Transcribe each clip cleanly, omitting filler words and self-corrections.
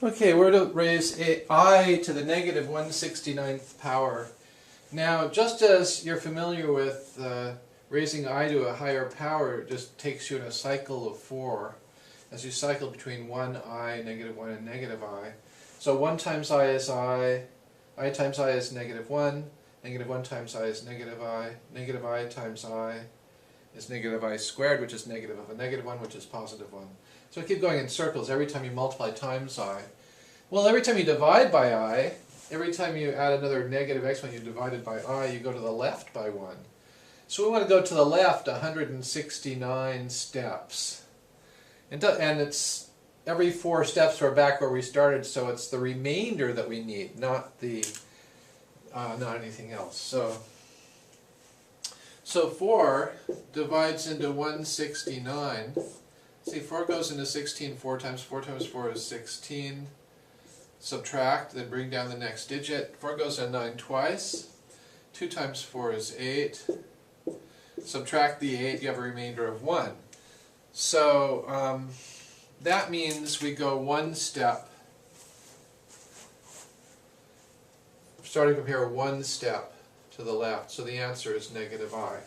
Okay, we're to raise I to the negative 169th power. Now, just as you're familiar with raising I to a higher power, it just takes you in a cycle of 4, as you cycle between 1I, negative 1, and negative I. So 1 times I is I times I is negative 1, negative 1 times I is negative I times I is negative I squared, which is negative of a negative 1, which is positive 1. So keep going in circles every time you multiply times I. Well, every time you divide by I, every time you add another negative x when you divide it by I, you go to the left by 1. So we want to go to the left 169 steps. And it's every 4 steps we're back where we started, so it's the remainder that we need, not anything else. So 4 divides into 169. See, 4 goes into 16 4 times. 4 times 4 is 16. Subtract, then bring down the next digit. 4 goes into 9 twice. 2 times 4 is 8. Subtract the 8, you have a remainder of 1. So that means we go 1 step, starting from here, 1 step to the left. So the answer is negative I.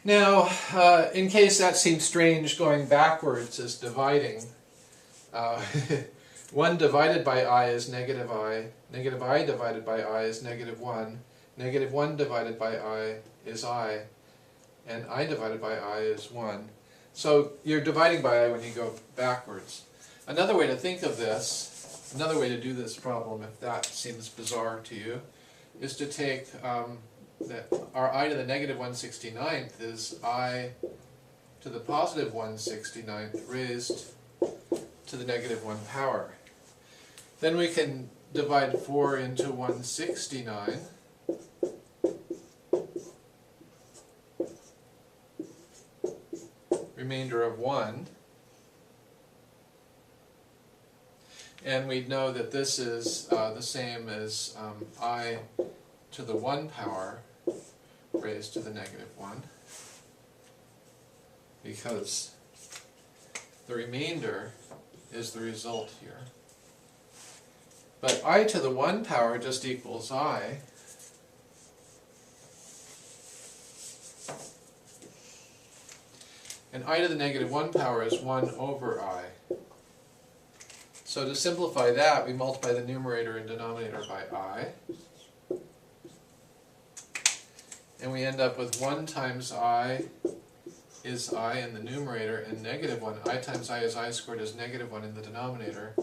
Now, in case that seems strange, going backwards is dividing. 1 divided by I is negative I. Negative I divided by I is negative 1. Negative 1 divided by I is I. And I divided by I is 1. So you're dividing by I when you go backwards. Another way to think of this, another way to do this problem, if that seems bizarre to you, is to take our I to the negative 169th is I to the positive 169th raised to the negative 1 power. Then we can divide 4 into 169. Remainder of 1. And we know that this is the same as I to the 1 power raised to the negative 1, because the remainder is the result here. But I to the 1 power just equals I. And I to the negative 1 power is 1 over I. So to simplify that, we multiply the numerator and denominator by I. And we end up with 1 times I is I in the numerator, and negative 1. I times I is I squared is negative 1 in the denominator.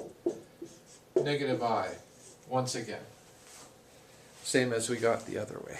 Negative I, once again. Same as we got the other way.